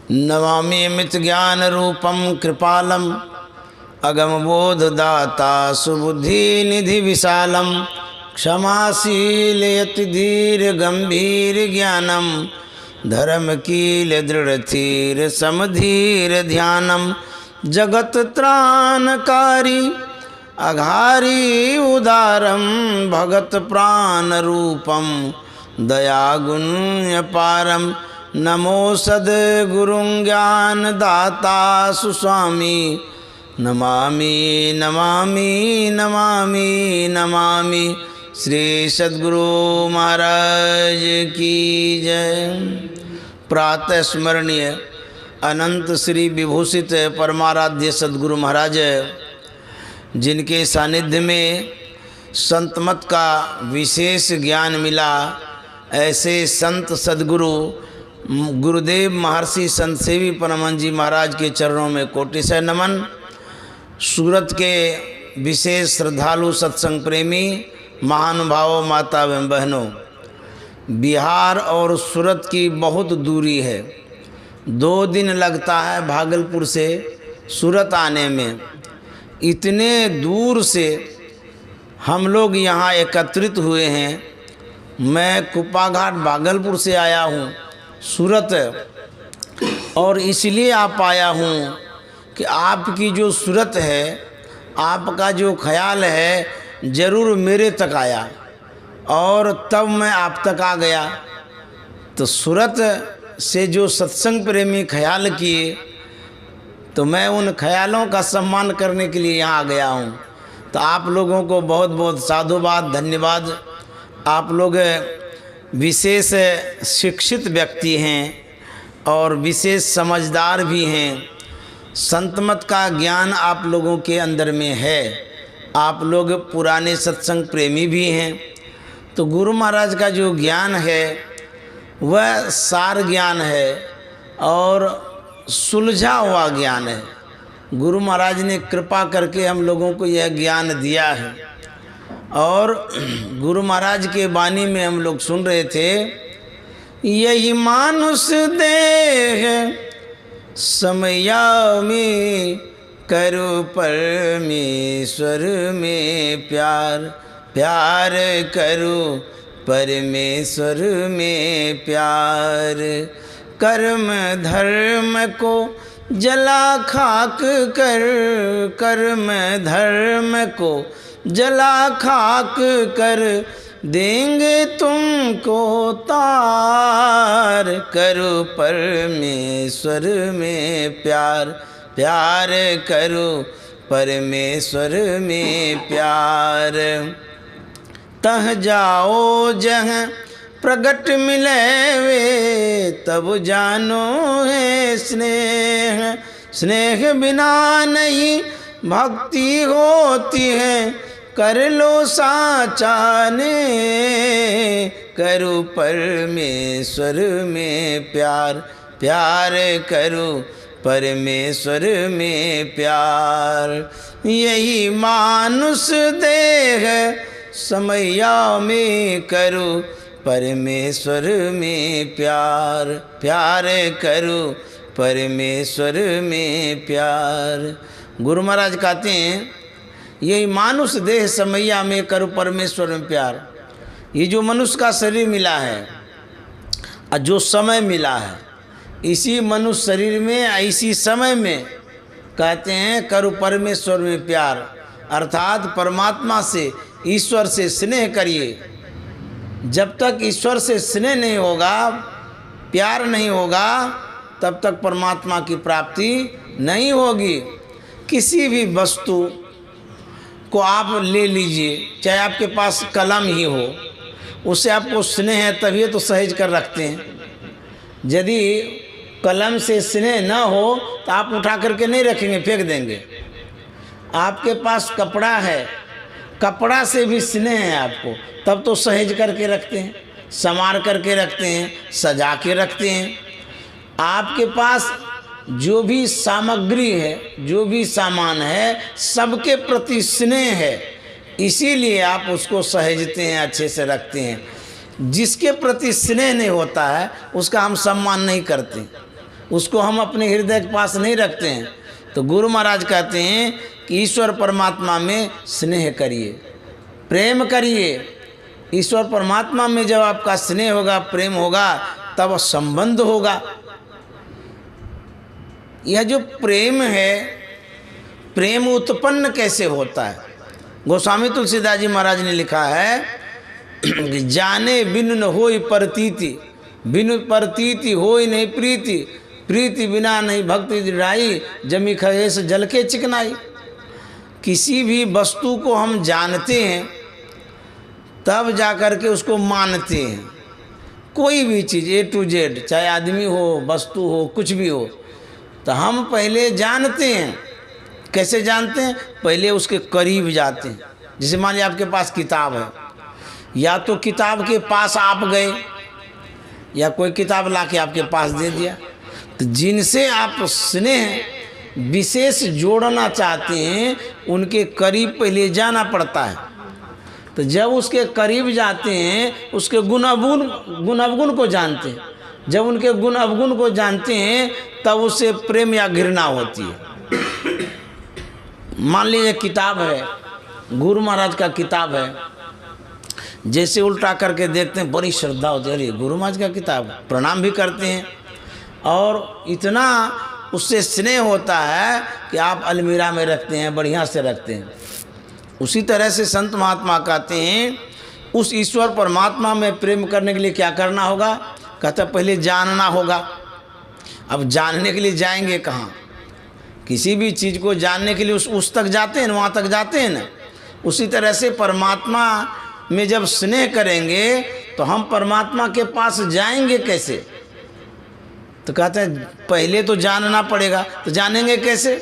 नमामि अमित ज्ञान रूपम कृपालम अगम बोधदाता सुबुद्धि निधि विशालम क्षमाशील यति धीर गंभीर ज्ञानम धर्म कील दृढ़ थीर समधीर ध्यानम जगत त्राणकारी अघारी उदारम भगत प्राण रूपम दयागुण्य पारम नमो सद्गुरुं ज्ञान दाता सुस्वामी नमामि नमामि नमामि नमामि श्री सद्गुरु महाराज की जय। प्रातः स्मरणीय अनंत श्री विभूषित परमाराध्य सद्गुरु महाराज, जिनके सानिध्य में संतमत का विशेष ज्ञान मिला, ऐसे संत सद्गुरु गुरुदेव महर्षि संत सेवी परमहंस जी महाराज के चरणों में कोटि से नमन। सूरत के विशेष श्रद्धालु सत्संग प्रेमी महानुभावों, माता एवं बहनों, बिहार और सूरत की बहुत दूरी है। 2 दिन लगता है भागलपुर से सूरत आने में। इतने दूर से हम लोग यहाँ एकत्रित हुए हैं। मैं कुप्पाघाट भागलपुर से आया हूँ सूरत, और इसलिए आप आया हूँ कि आपकी जो सूरत है, आपका जो ख्याल है, ज़रूर मेरे तक आया और तब मैं आप तक आ गया। तो सूरत से जो सत्संग प्रेमी ख्याल किए, तो मैं उन ख्यालों का सम्मान करने के लिए यहाँ आ गया हूँ। तो आप लोगों को बहुत बहुत साधुवाद, धन्यवाद। आप लोग विशेष शिक्षित व्यक्ति हैं और विशेष समझदार भी हैं। संतमत का ज्ञान आप लोगों के अंदर में है। आप लोग पुराने सत्संग प्रेमी भी हैं। तो गुरु महाराज का जो ज्ञान है वह सार ज्ञान है और सुलझा हुआ ज्ञान है। गुरु महाराज ने कृपा करके हम लोगों को यह ज्ञान दिया है। और गुरु महाराज के वाणी में हम लोग सुन रहे थे, यही मानुष देह समया में करो परमेश्वर में प्यार, प्यार करो परमेश्वर में प्यार। कर्म धर्म को जला खाक कर, कर्म धर्म को जला खाक कर देंगे तुमको तार। करो परमेश्वर में प्यार, प्यार करो परमेश्वर में प्यार। तह जाओ जहाँ प्रगट मिले वे, तब जानो है स्नेह। स्नेह बिना नहीं भक्ति होती है, कर लो साचा ने। करो परमेश्वर में प्यार, प्यार करो परमेश्वर में प्यार। यही मानुष देह समया में करो परमेश्वर में प्यार, प्यार करो परमेश्वर में प्यार। गुरु महाराज कहते हैं, यही मानुष देह समैया में करो परमेश्वर में प्यार। ये जो मनुष्य का शरीर मिला है और जो समय मिला है, इसी मनुष्य शरीर में, इसी समय में कहते हैं करो परमेश्वर में प्यार। अर्थात परमात्मा से, ईश्वर से स्नेह करिए। जब तक ईश्वर से स्नेह नहीं होगा, प्यार नहीं होगा, तब तक परमात्मा की प्राप्ति नहीं होगी। किसी भी वस्तु को आप ले लीजिए, चाहे आपके पास कलम ही हो, उससे आपको स्नेह है तभी तो सहेज कर रखते हैं। यदि कलम से स्नेह न हो तो आप उठा करके नहीं रखेंगे, फेंक देंगे। आपके पास कपड़ा है, कपड़ा से भी स्नेह है आपको, तब तो सहेज करके रखते हैं, संवार करके रखते हैं, सजा के रखते हैं। आपके पास जो भी सामग्री है, जो भी सामान है, सबके प्रति स्नेह है, इसीलिए आप उसको सहेजते हैं, अच्छे से रखते हैं। जिसके प्रति स्नेह नहीं होता है उसका हम सम्मान नहीं करते। उसको हम अपने हृदय के पास नहीं रखते हैं। तो गुरु महाराज कहते हैं कि ईश्वर परमात्मा में स्नेह करिए, प्रेम करिए। ईश्वर परमात्मा में जब आपका स्नेह होगा, प्रेम होगा, तब संबंध होगा। यह जो प्रेम है, प्रेम उत्पन्न कैसे होता है? गोस्वामी तुलसीदास जी महाराज ने लिखा है कि जाने बिनु न होई प्रतीति, बिनु प्रतीति होई नहीं प्रीति, प्रीति बिना नहीं भक्ति दृढ़ाई, जमी खगेश जल के चिकनाई। किसी भी वस्तु को हम जानते हैं तब जाकर के उसको मानते हैं। कोई भी चीज़ A to Z, चाहे आदमी हो, वस्तु हो, कुछ भी हो, तो हम पहले जानते हैं। कैसे जानते हैं? पहले उसके करीब जाते हैं। जैसे मान लीजिए आपके पास किताब है, या तो किताब के पास आप गए या कोई किताब लाके आपके पास दे दिया। तो जिनसे आप स्नेह विशेष जोड़ना चाहते हैं उनके करीब पहले जाना पड़ता है। तो जब उसके करीब जाते हैं उसके गुण अवगुण को जानते हैं। जब उनके गुण अवगुण को जानते हैं तब उससे प्रेम या घृणा होती है। मान लीजिए किताब है, गुरु महाराज का किताब है, जैसे उल्टा करके देखते हैं बड़ी श्रद्धा होती है, अरे गुरु महाराज का किताब, प्रणाम भी करते हैं और इतना उससे स्नेह होता है कि आप अलमीरा में रखते हैं, बढ़िया से रखते हैं। उसी तरह से संत महात्मा कहते हैं उस ईश्वर परमात्मा में प्रेम करने के लिए क्या करना होगा? कहता पहले जानना होगा। अब जानने के लिए जाएंगे कहाँ? किसी भी चीज़ को जानने के लिए उस तक जाते हैं, वहाँ तक जाते हैं ना। उसी तरह से परमात्मा में जब स्नेह करेंगे तो हम परमात्मा के पास जाएंगे कैसे? तो कहते हैं पहले तो जानना पड़ेगा। तो जानेंगे कैसे?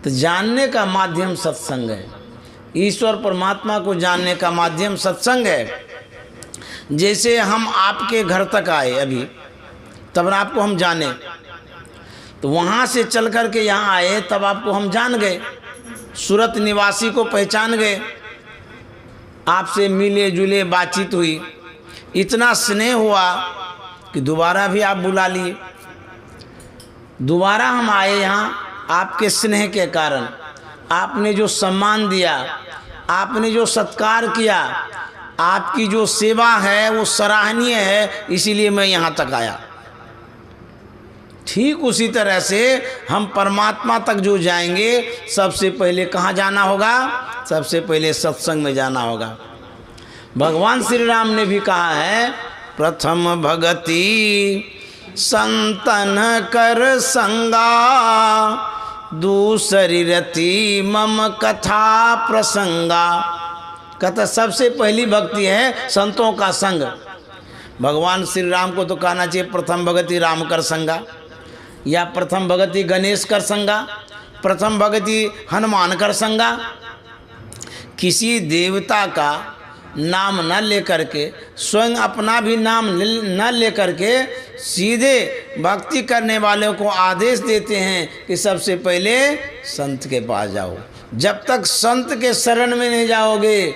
तो जानने का माध्यम सत्संग है। ईश्वर परमात्मा को जानने का माध्यम सत्संग है। जैसे हम आपके घर तक आए अभी, तब आपको हम जाने, तो वहाँ से चल कर के यहाँ आए तब आपको हम जान गए, सूरत निवासी को पहचान गए, आपसे मिले जुले, बातचीत हुई, इतना स्नेह हुआ कि दोबारा भी आप बुला लिए। दोबारा हम आए यहाँ आपके स्नेह के कारण। आपने जो सम्मान दिया, आपने जो सत्कार किया, आपकी जो सेवा है वो सराहनीय है, इसीलिए मैं यहाँ तक आया। ठीक उसी तरह से हम परमात्मा तक जो जाएंगे सबसे पहले कहाँ जाना होगा? सबसे पहले सत्संग में जाना होगा। भगवान श्री राम ने भी कहा है प्रथम भगति संतन कर संगा, दूसरी रति मम कथा प्रसंगा। कहता सबसे पहली भक्ति है संतों का संग। भगवान श्री राम को तो कहना चाहिए प्रथम भगति राम कर संगा, या प्रथम भगति गणेश कर संगा, प्रथम भगति हनुमान कर संगा। किसी देवता का नाम न लेकर के, स्वयं अपना भी नाम न लेकर के सीधे भक्ति करने वालों को आदेश देते हैं कि सबसे पहले संत के पास जाओ। जब तक संत के शरण में नहीं जाओगे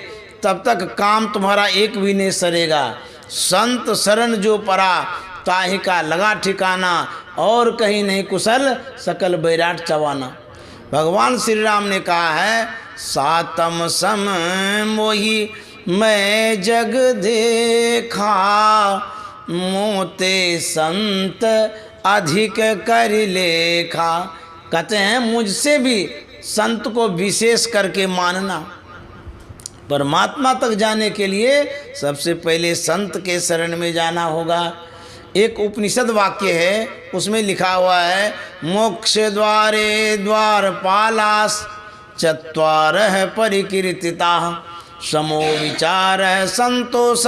तब तक काम तुम्हारा एक भी नहीं सरेगा। संत शरण जो परा ताहि का लगा ठिकाना, और कहीं नहीं कुशल सकल बैराट चवाना। भगवान श्री राम ने कहा है सातम सम मोहि मैं जग देखा, मोते संत अधिक कर लेखा। कहते हैं मुझसे भी संत को विशेष करके मानना। परमात्मा तक जाने के लिए सबसे पहले संत के शरण में जाना होगा। एक उपनिषद वाक्य है, उसमें लिखा हुआ है मोक्ष द्वारे द्वारपालास चत्वारः परिकीर्तिता, समो विचार संतोष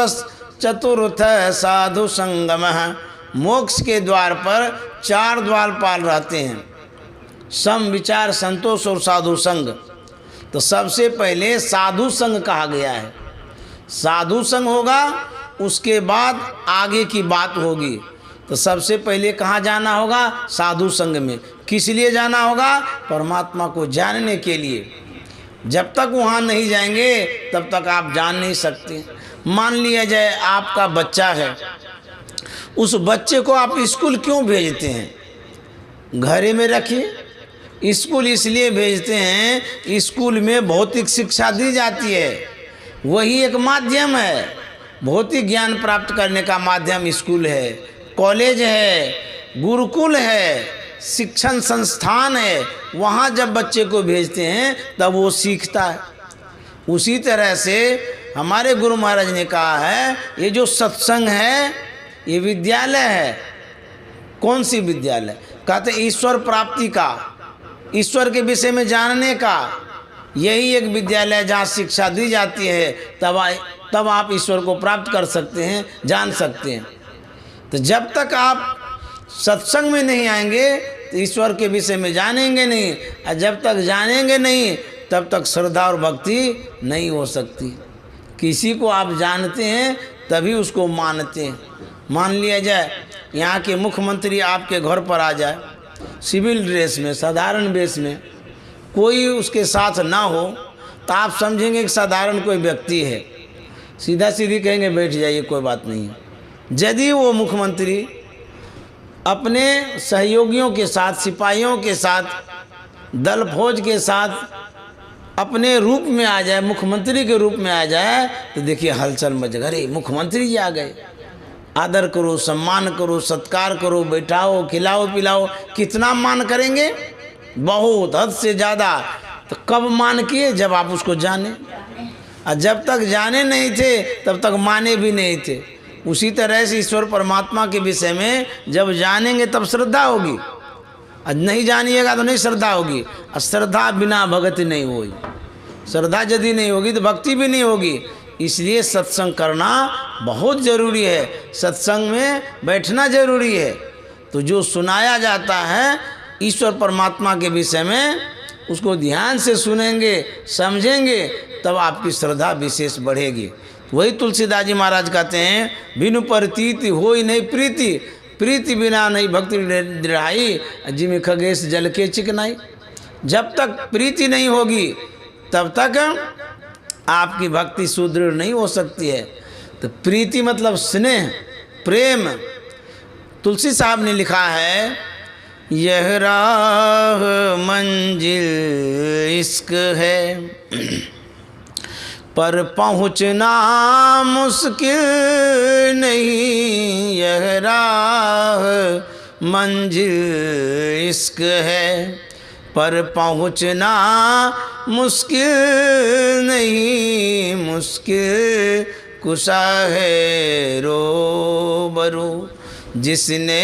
चतुर्थ साधु संगमः। मोक्ष के द्वार पर 4 द्वारपाल रहते हैं, सम विचार संतोष और साधु संग। तो सबसे पहले साधु संग कहा गया है। साधु संग होगा उसके बाद आगे की बात होगी। तो सबसे पहले कहाँ जाना होगा? साधु संग में। किस लिए जाना होगा? परमात्मा को जानने के लिए। जब तक वहाँ नहीं जाएंगे तब तक आप जान नहीं सकते। मान लिया जाए आपका बच्चा है, उस बच्चे को आप स्कूल क्यों भेजते हैं? घरे में रखिए। स्कूल इसलिए भेजते हैं, स्कूल में भौतिक शिक्षा दी जाती है, वही एक माध्यम है। भौतिक ज्ञान प्राप्त करने का माध्यम स्कूल है, कॉलेज है, गुरुकुल है, शिक्षण संस्थान है। वहाँ जब बच्चे को भेजते हैं तब वो सीखता है। उसी तरह से हमारे गुरु महाराज ने कहा है, ये जो सत्संग है ये विद्यालय है। कौन सी विद्यालय? कहते ईश्वर प्राप्ति का, ईश्वर के विषय में जानने का, यही एक विद्यालय है जहाँ शिक्षा दी जाती है। तब आप ईश्वर को प्राप्त कर सकते हैं, जान सकते हैं। तो जब तक आप सत्संग में नहीं आएंगे तो ईश्वर के विषय में जानेंगे नहीं, और जब तक जानेंगे नहीं तब तक श्रद्धा और भक्ति नहीं हो सकती। किसी को आप जानते हैं तभी उसको मानते हैं। मान लिया जाए यहाँ के मुख्यमंत्री आपके घर पर आ जाए सिविल ड्रेस में, साधारण वेश में, कोई उसके साथ ना हो तो आप समझेंगे कि साधारण कोई व्यक्ति है, सीधा सीधी कहेंगे बैठ जाइए कोई बात नहीं है। यदि वो मुख्यमंत्री अपने सहयोगियों के साथ, सिपाहियों के साथ, दल फौज के साथ अपने रूप में आ जाए, मुख्यमंत्री के रूप में आ जाए, तो देखिए हलचल मच गई, मुख्यमंत्री जी आ गए। आदर करो, सम्मान करो, सत्कार करो, बैठाओ, खिलाओ पिलाओ। कितना मान करेंगे? बहुत, हद से ज़्यादा। तो कब मान किए? जब आप उसको जाने, और जब तक जाने नहीं थे तब तक माने भी नहीं थे। उसी तरह से ईश्वर परमात्मा के विषय में जब जानेंगे तब श्रद्धा होगी, और नहीं जानिएगा तो नहीं श्रद्धा होगी। और श्रद्धा बिना भक्ति नहीं होगी। श्रद्धा यदि नहीं होगी तो भक्ति भी नहीं होगी। इसलिए सत्संग करना बहुत ज़रूरी है, सत्संग में बैठना ज़रूरी है। तो जो सुनाया जाता है ईश्वर परमात्मा के विषय में, उसको ध्यान से सुनेंगे, समझेंगे, तब आपकी श्रद्धा विशेष बढ़ेगी। वही तुलसीदास जी महाराज कहते हैं, बिनु प्रतीति होई नहीं प्रीति, प्रीति बिना नहीं भक्ति दृढ़ाई, जिमि खगेश जल के चिकनाई। जब तक प्रीति नहीं होगी तब तक आपकी भक्ति सुदृढ़ नहीं हो सकती है। तो प्रीति मतलब स्नेह, प्रेम। तुलसी साहब ने लिखा है, यह राह मंजिल इश्क है, पर पहुँचना मुश्किल नहीं। यह राह मंजिल इश्क है, पर पहुँचना मुश्किल नहीं। मुश्किल कुशा है रोबरू, जिसने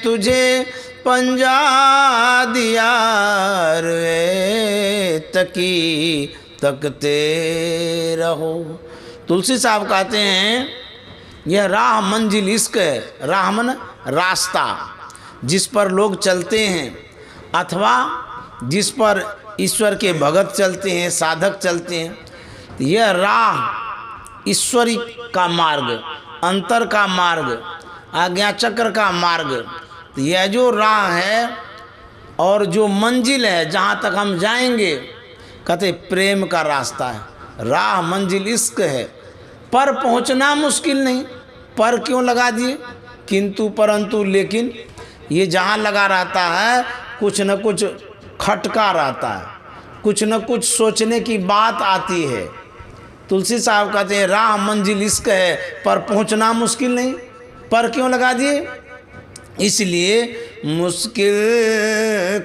तुझे पंजा दिया रे तकी तकते रहो। तुलसी साहब कहते हैं, यह राह मंजिल इश्क है। राह मन रास्ता, जिस पर लोग चलते हैं, अथवा जिस पर ईश्वर के भगत चलते हैं, साधक चलते हैं। यह राह ईश्वरी का मार्ग, अंतर का मार्ग, आज्ञा चक्र का मार्ग। तो यह जो राह है और जो मंजिल है जहाँ तक हम जाएंगे, कहते प्रेम का रास्ता है। राह मंजिल इश्क है, पर पहुँचना मुश्किल नहीं। पर क्यों लगा दिए? किंतु परंतु लेकिन, ये जहाँ लगा रहता है कुछ न कुछ खटका रहता है, कुछ न कुछ सोचने की बात आती है। तुलसी साहब कहते हैं, राह मंजिल इश्क है, पर पहुँचना मुश्किल नहीं। पर क्यों लगा दिए? इसलिए मुश्किल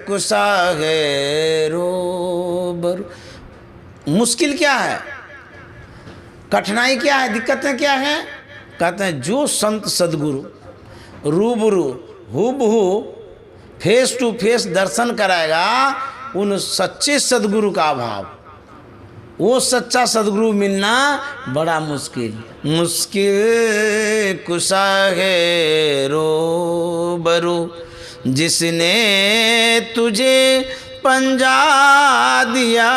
कुशा है रोबर। मुश्किल क्या है? कठिनाई क्या है? दिक्कतें क्या हैं? कहते हैं, जो संत सदगुरु रूबरू हुबहू फेस टू फेस दर्शन कराएगा, उन सच्चे सदगुरु का अभाव, वो सच्चा सदगुरु मिलना बड़ा मुश्किल। मुश्किल कुशा है रोबरू, जिसने तुझे पंजा दिया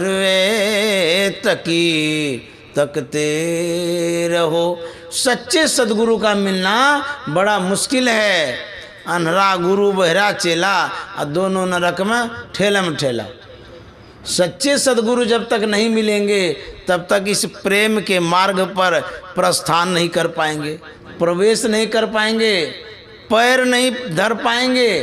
रे तकी तकते रहो। सच्चे सदगुरु का मिलना बड़ा मुश्किल है। अन्हरा गुरु बहरा चेला, और दोनों नरक में ठेला। सच्चे सदगुरु जब तक नहीं मिलेंगे तब तक इस प्रेम के मार्ग पर प्रस्थान नहीं कर पाएंगे। प्रवेश नहीं कर पाएंगे, पैर नहीं धर पाएंगे।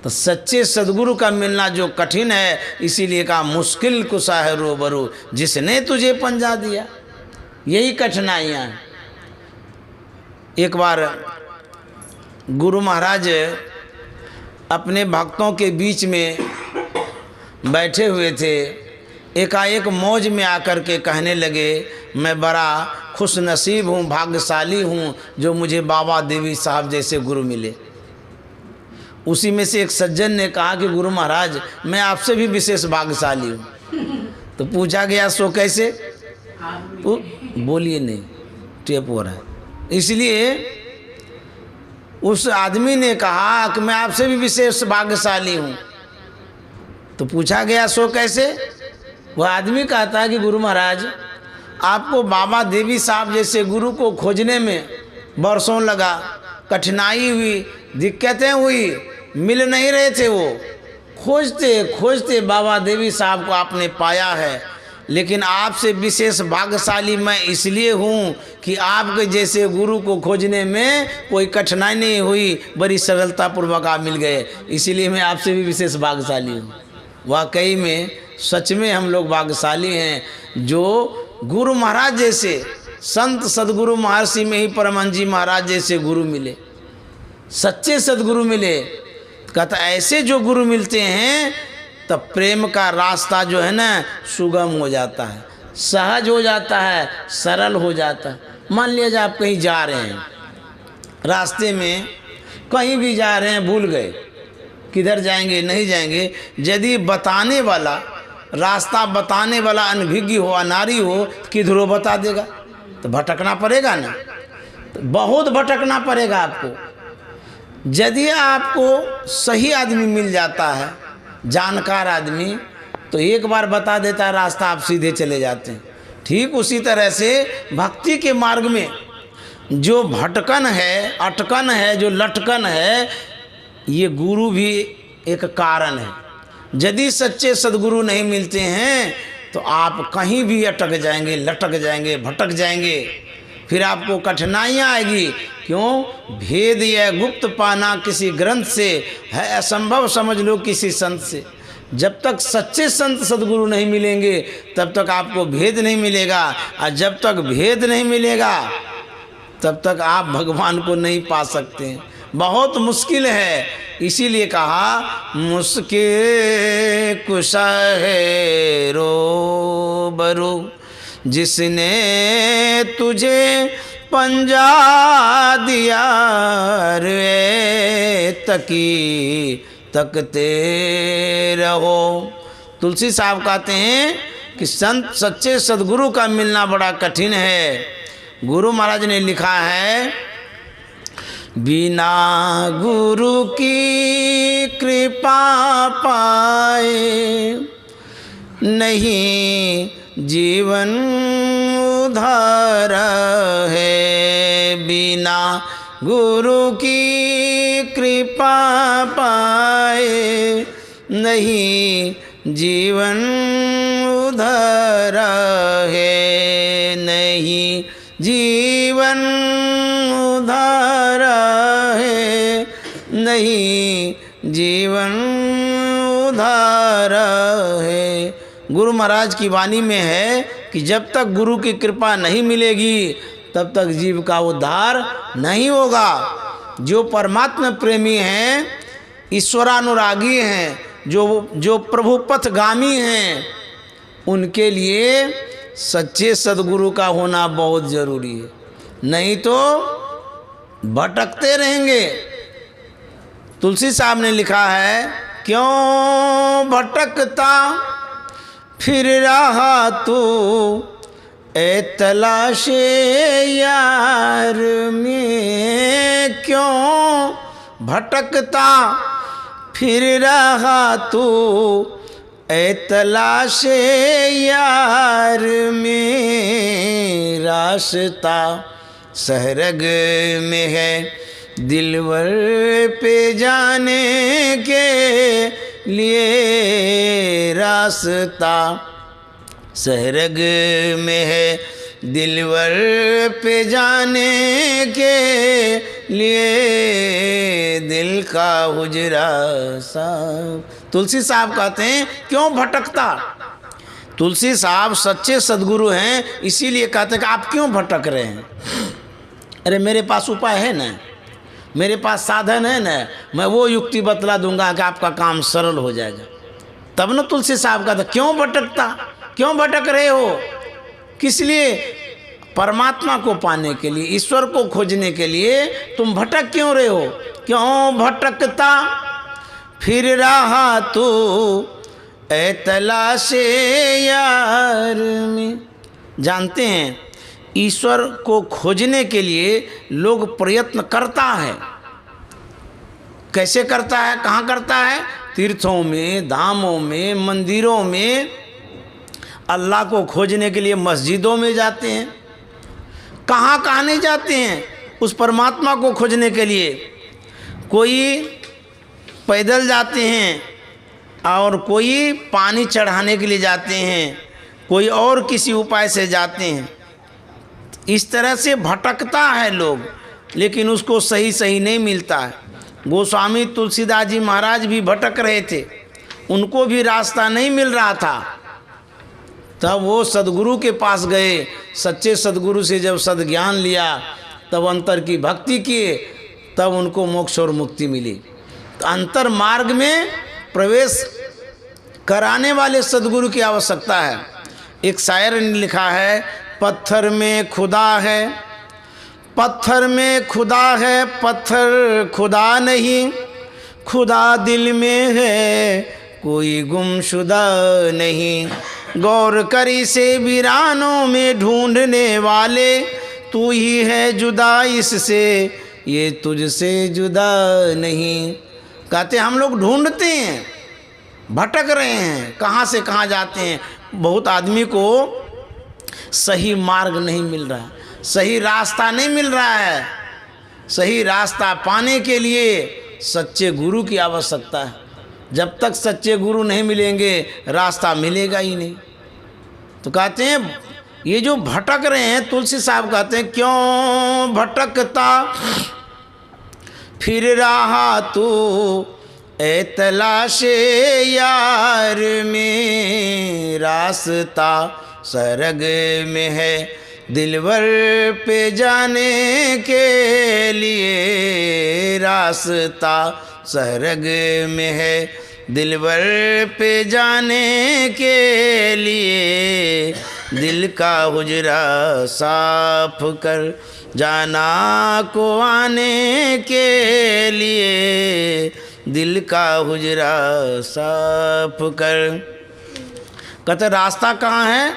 तो सच्चे सदगुरु का मिलना जो कठिन है, इसीलिए कहा मुश्किल कुसा है रूबरू जिसने तुझे पंजा दिया। यही कठिनाइयाँ हैं। एक बार गुरु महाराज अपने भक्तों के बीच में बैठे हुए थे, एकाएक मौज में आकर के कहने लगे, मैं बड़ा खुश नसीब हूँ, भाग्यशाली हूँ जो मुझे बाबा देवी साहब जैसे गुरु मिले। उसी में से एक सज्जन ने कहा कि गुरु महाराज मैं आपसे भी विशेष भाग्यशाली हूँ। तो पूछा गया सो कैसे? बोलिए नहीं, टेप हो रहा है। इसलिए उस आदमी ने कहा कि मैं आपसे भी विशेष भाग्यशाली हूँ। तो पूछा गया सो कैसे? वह आदमी कहता है कि गुरु महाराज आपको बाबा देवी साहब जैसे गुरु को खोजने में बरसों लगा, कठिनाई हुई, दिक्कतें हुई, मिल नहीं रहे थे। वो खोजते खोजते बाबा देवी साहब को आपने पाया है। लेकिन आपसे विशेष भाग्यशाली मैं इसलिए हूँ कि आपके जैसे गुरु को खोजने में कोई कठिनाई नहीं हुई, बड़ी सरलतापूर्वक आप मिल गए, इसीलिए मैं आपसे भी विशेष भाग्यशाली हूँ। वाकई में सच में हम लोग भाग्यशाली हैं जो गुरु महाराज जैसे संत सदगुरु महर्षि में ही परमहंस जी महाराज जैसे गुरु मिले, सच्चे सदगुरु मिले। कहता ऐसे जो गुरु मिलते हैं तब प्रेम का रास्ता जो है ना सुगम हो जाता है, सहज हो जाता है, सरल हो जाता है। मान लिया आप कहीं जा रहे हैं, रास्ते में कहीं भी जा रहे हैं, भूल गए किधर जाएंगे नहीं जाएंगे, यदि बताने वाला रास्ता बताने वाला अनभिज्ञ हो, अनारी हो, किधरों बता देगा तो भटकना पड़ेगा ना, तो बहुत भटकना पड़ेगा आपको। यदि आपको सही आदमी मिल जाता है, जानकार आदमी, तो एक बार बता देता है रास्ता, आप सीधे चले जाते हैं। ठीक उसी तरह से भक्ति के मार्ग में जो भटकन है, अटकन है, जो लटकन है, ये गुरु भी एक कारण है। यदि सच्चे सदगुरु नहीं मिलते हैं तो आप कहीं भी अटक जाएंगे, लटक जाएंगे, भटक जाएंगे, फिर आपको कठिनाइयाँ आएगी। क्यों? भेद या गुप्त पाना किसी ग्रंथ से है असंभव, समझ लो किसी संत से। जब तक सच्चे संत सदगुरु नहीं मिलेंगे तब तक आपको भेद नहीं मिलेगा, और जब तक भेद नहीं मिलेगा तब तक आप भगवान को नहीं पा सकते। बहुत मुश्किल है। इसीलिए कहा मुश्किल कुशा है रूबरू जिसने तुझे पंजा दिया रे तकी तकते रहो। तुलसी साहब कहते हैं कि संत सच्चे सदगुरु का मिलना बड़ा कठिन है। गुरु महाराज ने लिखा है, बिना गुरु की कृपा पाए नहीं जीवन उधार है। बिना गुरु की कृपा पाए नहीं जीवन उधार है, नहीं जीवन उधार है, नहीं जीवन उधार है। गुरु महाराज की वाणी में है कि जब तक गुरु की कृपा नहीं मिलेगी तब तक जीव का उद्धार नहीं होगा। जो परमात्मा प्रेमी हैं, ईश्वरानुरागी हैं, जो प्रभु पथगामी हैं, उनके लिए सच्चे सदगुरु का होना बहुत ज़रूरी है, नहीं तो भटकते रहेंगे। तुलसी साहब ने लिखा है, क्यों भटकता फिर रहा तू ए तलाशे यार में, क्यों भटकता फिर रहा तू ए तलाशे यार में। रास्ता सहरग में है दिलवर पे जाने के लिए, रास्ता सहरग में है दिलवर पे जाने के लिए दिल का हुजरा साफ। तुलसी साहब कहते हैं क्यों भटकता। तुलसी साहब सच्चे सदगुरु हैं, इसीलिए कहते हैं कि आप क्यों भटक रहे हैं। अरे मेरे पास उपाय है ना, मेरे पास साधन है ना, मैं वो युक्ति बतला दूंगा कि आपका काम सरल हो जाएगा। तब न तुलसी साहब कहते क्यों भटकता, क्यों भटक रहे हो, किस लिए। परमात्मा को पाने के लिए, ईश्वर को खोजने के लिए तुम भटक क्यों रहे हो। क्यों भटकता फिर रहा तू ए तलाशे यार में। जानते हैं ईश्वर को खोजने के लिए लोग प्रयत्न करता है। कैसे करता है, कहाँ करता है। तीर्थों में, धामों में, मंदिरों में। अल्लाह को खोजने के लिए मस्जिदों में जाते हैं। कहाँ कहाँ नहीं जाते हैं उस परमात्मा को खोजने के लिए। कोई पैदल जाते हैं और कोई पानी चढ़ाने के लिए जाते हैं, कोई और किसी उपाय से जाते हैं। इस तरह से भटकता है लोग, लेकिन उसको सही सही नहीं मिलता है। गोस्वामी तुलसीदास जी महाराज भी भटक रहे थे, उनको भी रास्ता नहीं मिल रहा था। तब वो सदगुरु के पास गए, सच्चे सदगुरु से जब सद्ज्ञान लिया, तब अंतर की भक्ति किए, तब उनको मोक्ष और मुक्ति मिली। तो अंतर मार्ग में प्रवेश कराने वाले सदगुरु की आवश्यकता है। एक शायर ने लिखा है, पत्थर में खुदा है, पत्थर में खुदा है, पत्थर खुदा नहीं, खुदा दिल में है, कोई गुमशुदा नहीं। गौर करी से वीरानों में ढूंढने वाले, तू ही है जुदा इससे, ये तुझसे जुदा नहीं। कहते हम लोग ढूंढते हैं, भटक रहे हैं, कहाँ से कहाँ जाते हैं। बहुत आदमी को सही मार्ग नहीं मिल रहा, सही रास्ता नहीं मिल रहा है। सही रास्ता पाने के लिए सच्चे गुरु की आवश्यकता है। जब तक सच्चे गुरु नहीं मिलेंगे रास्ता मिलेगा ही नहीं। तो कहते हैं ये जो भटक रहे हैं, तुलसी साहब कहते हैं क्यों भटकता फिर रहा तू ए तलाशे यार में, रास्ता सरग में है दिलवर पे जाने के लिए, रास्ता सरग में है दिलवर पे जाने के लिए, दिल का हुजरा साफ कर जाना को आने के लिए, दिल का हुजरा साफ कर। कहते रास्ता कहाँ है,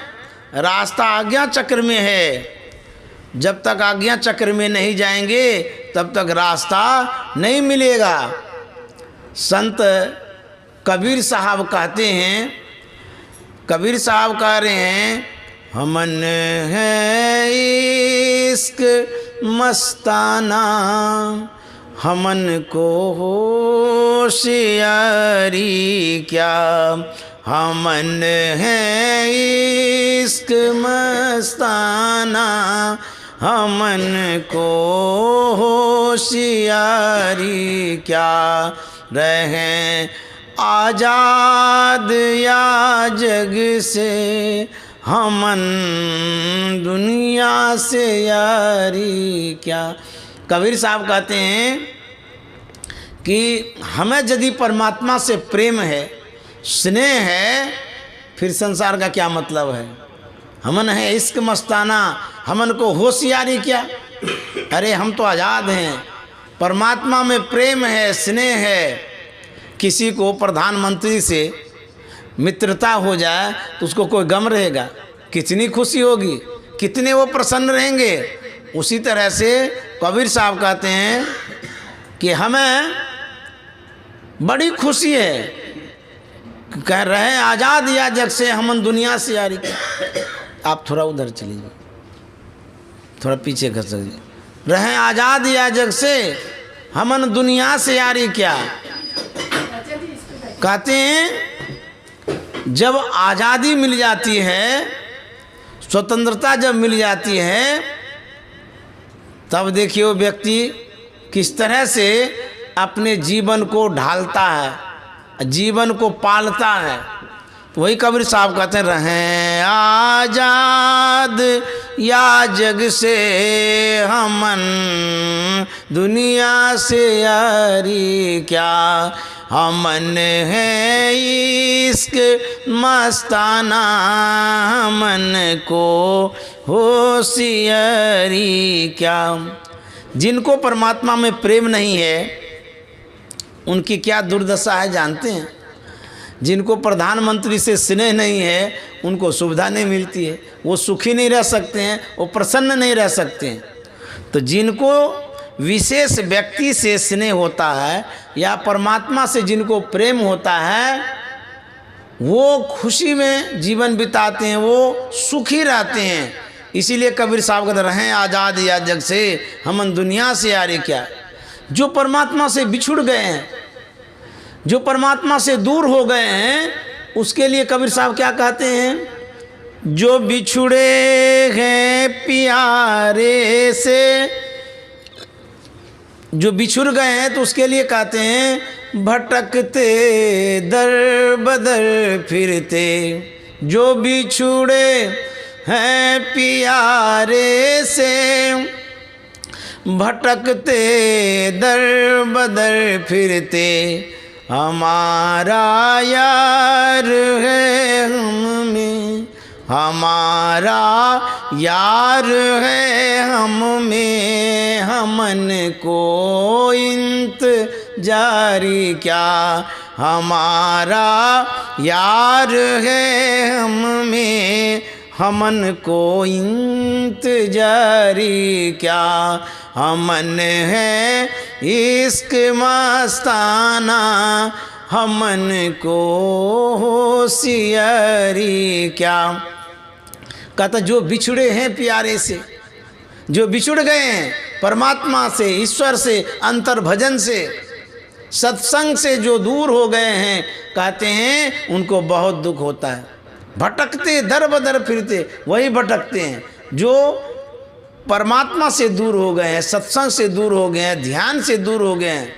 रास्ता आज्ञा चक्र में है। जब तक आज्ञा चक्र में नहीं जाएंगे तब तक रास्ता नहीं मिलेगा। संत कबीर साहब कहते हैं, कबीर साहब कह रहे हैं, हमन है इश्क मस्ताना, हमन को होशियारी क्या, हमन है इश्क मस्ताना, हमन को होशियारी क्या, रहें आजाद या जग से, हमन दुनिया से यारी क्या। कबीर साहब कहते हैं कि हमें यदि परमात्मा से प्रेम है, स्नेह है, फिर संसार का क्या मतलब है। हमन है इश्क मस्ताना, हमन को होशियारी क्या। अरे हम तो आज़ाद हैं, परमात्मा में प्रेम है, स्नेह है। किसी को प्रधानमंत्री से मित्रता हो जाए तो उसको कोई गम रहेगा, कितनी खुशी होगी, कितने वो प्रसन्न रहेंगे। उसी तरह से कबीर साहब कहते हैं कि हमें बड़ी खुशी है, कह रहे आज़ाद या जग से, हमन दुनिया से यारी। आप थोड़ा उधर चलिए, थोड़ा पीछे कर सकते, रहें आज़ाद या जग से, हमन दुनिया से यारी क्या। कहते हैं जब आज़ादी मिल जाती है, स्वतंत्रता जब मिल जाती है तब देखिए वो व्यक्ति किस तरह से अपने जीवन को ढालता है, जीवन को पालता है। तो वही कबीर साहब कहते हैं, रहें आजाद या जग से हमन, दुनिया से यारी क्या, हमन है इश्क मस्ताना, मन को होशियारी क्या। जिनको परमात्मा में प्रेम नहीं है उनकी क्या दुर्दशा है जानते हैं? जिनको प्रधानमंत्री से स्नेह नहीं है उनको सुविधा नहीं मिलती है, वो सुखी नहीं रह सकते हैं, वो प्रसन्न नहीं रह सकते हैं। तो जिनको विशेष व्यक्ति से स्नेह होता है या परमात्मा से जिनको प्रेम होता है वो खुशी में जीवन बिताते हैं, वो सुखी रहते हैं। इसीलिए कबीर साहब कहते रहें आज़ाद या जग से हमन, दुनिया से यारी क्या। जो परमात्मा से बिछुड़ गए हैं, जो परमात्मा से दूर हो गए हैं, उसके लिए कबीर साहब क्या कहते हैं, जो बिछुड़े हैं प्यारे से, जो बिछुड़ गए हैं तो उसके लिए कहते हैं भटकते दर बदर फिरते। जो बिछुड़े हैं प्यारे से भटकते दर बदर फिरते, हमारा यार है हम में, हमारा यार है हम में, हमन को इंतजारी क्या, हमारा यार है हम में, हमन को इंतजारी क्या, हमन है इश्क मस्ताना, हमन को होशियारी क्या। कहता जो बिछुड़े हैं प्यारे से, जो बिछुड़ गए हैं परमात्मा से, ईश्वर से, अंतर भजन से, सत्संग से जो दूर हो गए हैं, कहते हैं उनको बहुत दुख होता है। भटकते दर बदर फिरते, वही भटकते हैं जो परमात्मा से दूर हो गए हैं, सत्संग से दूर हो गए हैं, ध्यान से दूर हो गए हैं।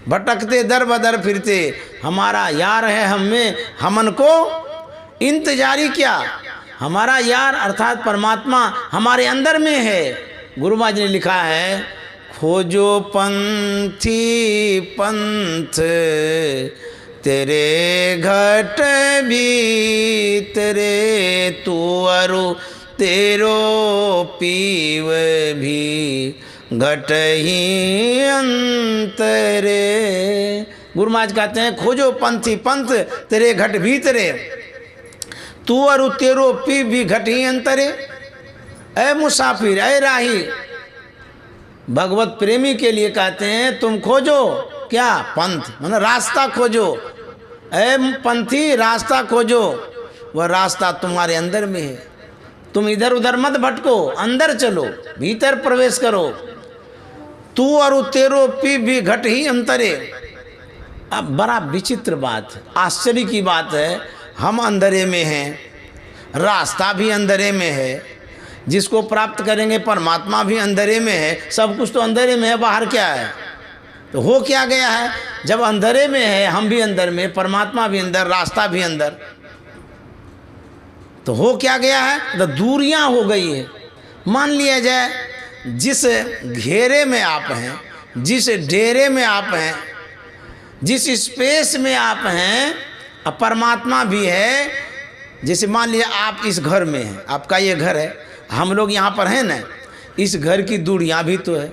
भटकते दर बदर फिरते, हमारा यार है हम में, हमन को इंतजारी क्या। हमारा यार अर्थात परमात्मा हमारे अंदर में है। गुरु महाराज ने लिखा है, खोजो पंथी पंथ तेरे घट भीतरे, तू अरु तेरो पीव भी घट ही अंतरे। गुरु महाराज कहते हैं खोजो पंथी पंथ तेरे घट भीतरे, तू अरु तेरो पीव भी घट ही अंतरे। ऐ मुसाफिर, ऐ राही, भगवत प्रेमी के लिए कहते हैं तुम खोजो क्या, पंथ मतलब रास्ता खोजो। ऐ पंथी रास्ता खोजो, वह रास्ता तुम्हारे अंदर में है। तुम इधर उधर मत भटको, अंदर चलो, भीतर प्रवेश करो। तू और तेरो पी भी घट ही अंतरे। अब बड़ा विचित्र बात, आश्चर्य की बात है, हम अंधेरे में हैं, रास्ता भी अंधेरे में है, जिसको प्राप्त करेंगे परमात्मा भी अंधेरे में है, सब कुछ तो अंधेरे में है, बाहर क्या है। तो हो क्या गया है, जब अंधेरे में है, हम भी अंदर में, परमात्मा भी अंदर, रास्ता भी अंदर, तो हो क्या गया है, तो दूरियां हो गई है। मान लिया जाए जिस घेरे में आप हैं, जिस डेरे में आप हैं, जिस स्पेस में आप हैं, अब परमात्मा भी है। जैसे मान लिया आप इस घर में हैं, आपका ये घर है, हम लोग यहाँ पर हैं ना, इस घर की दूरियाँ भी तो है,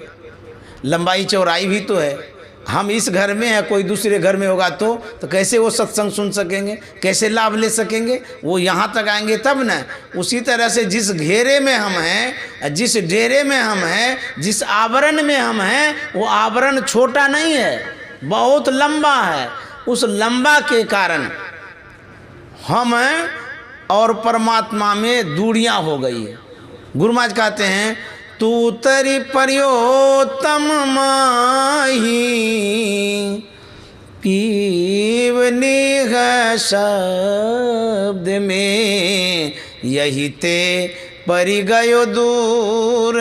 लंबाई चौड़ाई भी तो है। हम इस घर में हैं, कोई दूसरे घर में होगा तो कैसे वो सत्संग सुन सकेंगे, कैसे लाभ ले सकेंगे, वो यहाँ तक आएंगे तब ना। उसी तरह से जिस घेरे में हम हैं, जिस डेरे में हम हैं, जिस आवरण में हम हैं, वो आवरण छोटा नहीं है, बहुत लंबा है। उस लंबा के कारण हम और परमात्मा में दूरियां हो गई है। गुरु महाराज कहते हैं तू तरी पर्योतम माही, पीवनी है शब्द में, यही ते परि गयो दूर,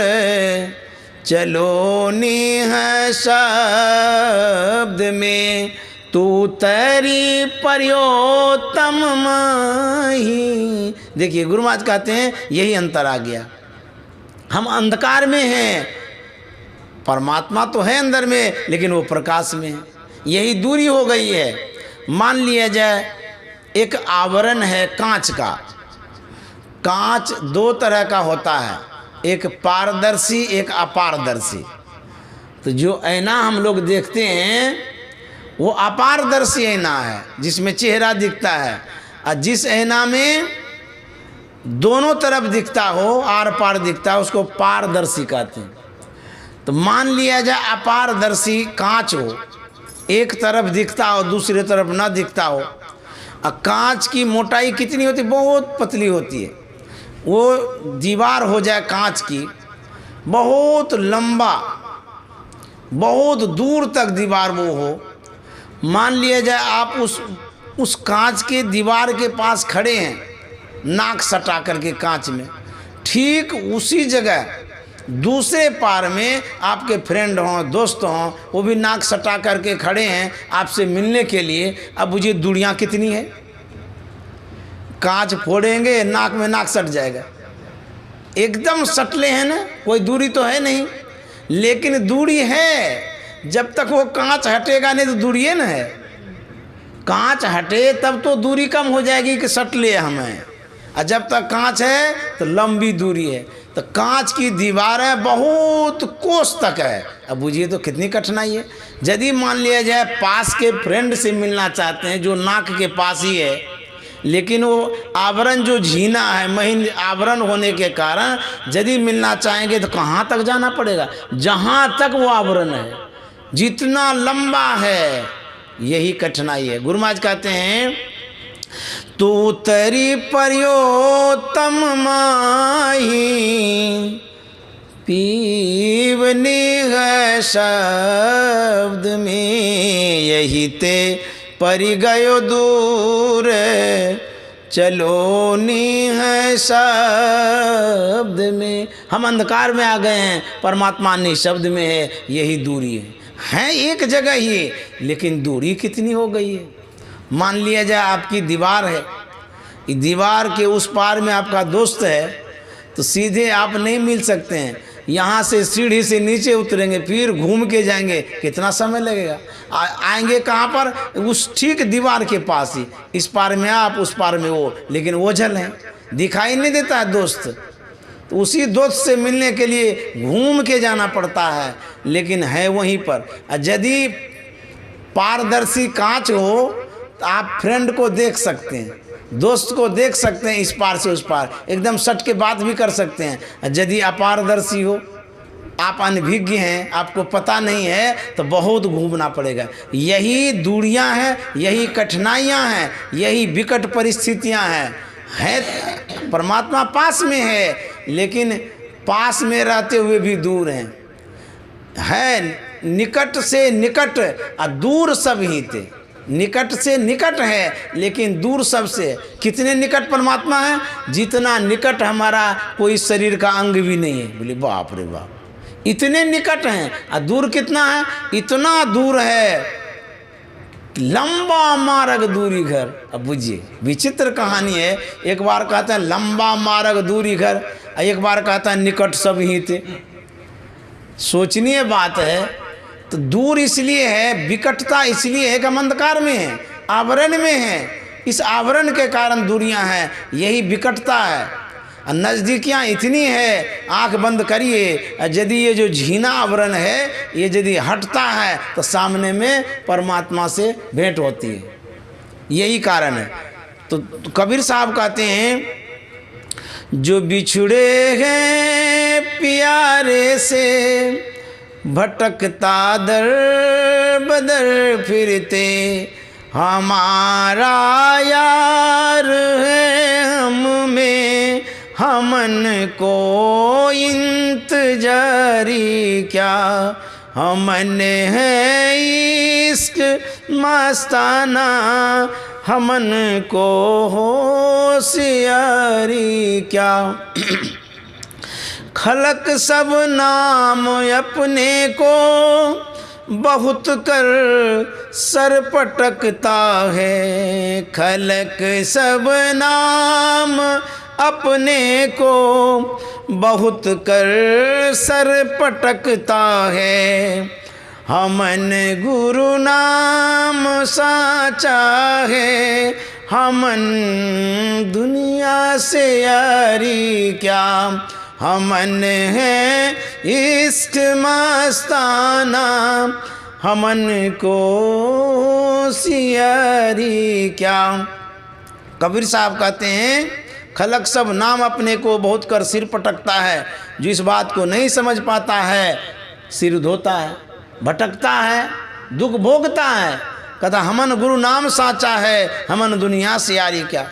चलो निह शब्द में, तू तरी पर्योतम माही। देखिए गुरु महाराज कहते हैं यही अंतर आ गया। हम अंधकार में हैं, परमात्मा तो है अंदर में, लेकिन वो प्रकाश में है। यही दूरी हो गई है। मान लिया जाए एक आवरण है कांच का। कांच दो तरह का होता है, एक पारदर्शी एक अपारदर्शी। तो जो ऐना हम लोग देखते हैं वो अपारदर्शी ऐना है, जिसमें चेहरा दिखता है, और जिस ऐना में दोनों तरफ दिखता हो, आर पार दिखता है, उसको पारदर्शी कहते हैं। तो मान लिया जाए अपारदर्शी कांच हो, एक तरफ दिखता हो दूसरी तरफ ना दिखता हो। और कांच की मोटाई कितनी होती है? बहुत पतली होती है। वो दीवार हो जाए कांच की, बहुत लंबा, बहुत दूर तक दीवार वो हो। मान लिया जाए आप उस कांच के दीवार के पास खड़े हैं, नाक सटा करके कांच में, ठीक उसी जगह दूसरे पार में आपके फ्रेंड हों, दोस्त हों, वो भी नाक सटा करके खड़े हैं आपसे मिलने के लिए। अब बुझिए दूरियां कितनी है। कांच फोड़ेंगे, नाक में नाक सट जाएगा, एकदम सटले हैं ना, कोई दूरी तो है नहीं। लेकिन दूरी है, जब तक वो कांच हटेगा नहीं तो दूरी है ना है। कांच हटे तब तो दूरी कम हो जाएगी कि सटले हमें, और जब तक कांच है तो लंबी दूरी है। तो कांच की दीवारें बहुत कोस तक है। अब बुझिए तो कितनी कठिनाई है। यदि मान लिया जाए पास के फ्रेंड से मिलना चाहते हैं जो नाक के पास ही है, लेकिन वो आवरण जो झीना है, महीन आवरण होने के कारण यदि मिलना चाहेंगे तो कहाँ तक जाना पड़ेगा? जहाँ तक वो आवरण है, जितना लंबा है, यही कठिनाई है। गुरु महाराज कहते हैं तू तरी पर्योतम माही, पीवनी है शब्द में, यही ते परि गयो दूर, चलो नी है शब्द में। हम अंधकार में आ गए हैं, परमात्मा ने शब्द में है, यही दूरी है एक जगह ही, लेकिन दूरी कितनी हो गई है। मान लिया जाए आपकी दीवार है, दीवार के उस पार में आपका दोस्त है, तो सीधे आप नहीं मिल सकते हैं। यहाँ से सीढ़ी से नीचे उतरेंगे, फिर घूम के जाएंगे, कितना समय लगेगा। आएंगे कहाँ पर? उस ठीक दीवार के पास ही, इस पार में आप उस पार में वो, लेकिन ओझल है, दिखाई नहीं देता है दोस्त। तो उसी दोस्त से मिलने के लिए घूम के जाना पड़ता है, लेकिन है वहीं पर। यदि पारदर्शी कांच हो तो आप फ्रेंड को देख सकते हैं, दोस्त को देख सकते हैं, इस पार से उस पार एकदम सट के बात भी कर सकते हैं। यदि अपारदर्शी हो, आप अनभिज्ञ हैं, आपको पता नहीं है, तो बहुत घूमना पड़ेगा। यही दूरियां हैं, यही कठिनाइयां हैं, यही विकट परिस्थितियां हैं। है परमात्मा पास में है, लेकिन पास में रहते हुए भी दूर हैं। है निकट से निकट और दूर सब ही थे। निकट से निकट है, लेकिन दूर सबसे। कितने निकट परमात्मा है? जितना निकट हमारा कोई शरीर का अंग भी नहीं है। बोले बाप रे बाप, इतने निकट हैं। और दूर कितना है? इतना दूर है, लंबा मार्ग दूरी घर। अब बुझिए विचित्र कहानी है। एक बार कहता है लंबा मार्ग दूरी घर, एक बार कहता है निकट सब ही थे। सोचनीय बात है। तो दूर इसलिए है, विकटता इसलिए है कि हम अंधकार में हैं, आवरण में हैं। इस आवरण के कारण दूरियां हैं, यही विकटता है। और नज़दीकियाँ इतनी है, आंख बंद करिए, यदि ये जो झीना आवरण है ये यदि हटता है तो सामने में परमात्मा से भेंट होती है। यही कारण है। तो कबीर साहब कहते हैं जो बिछुड़े हैं प्यारे से, भटकता दर बदर फिरते, हमारा यार है हम में, हमन को इंतजारी क्या, हमन है इश्क मस्ताना, हमन को होशियारी क्या। खलक सब नाम अपने को, बहुत कर सर पटकता है। खलक सब नाम अपने को, बहुत कर सर पटकता है। हमन गुरु नाम साचा है, हमन दुनिया से यारी क्या। हमन है इश्क मस्ताना, हमन को सियारी क्या। कबीर साहब कहते हैं खलक सब नाम अपने को, बहुत कर सिर पटकता है। जो इस बात को नहीं समझ पाता है सिर धोता है, भटकता है, दुख भोगता है। कहता हमन गुरु नाम साचा है, हमन दुनिया से यारी क्या।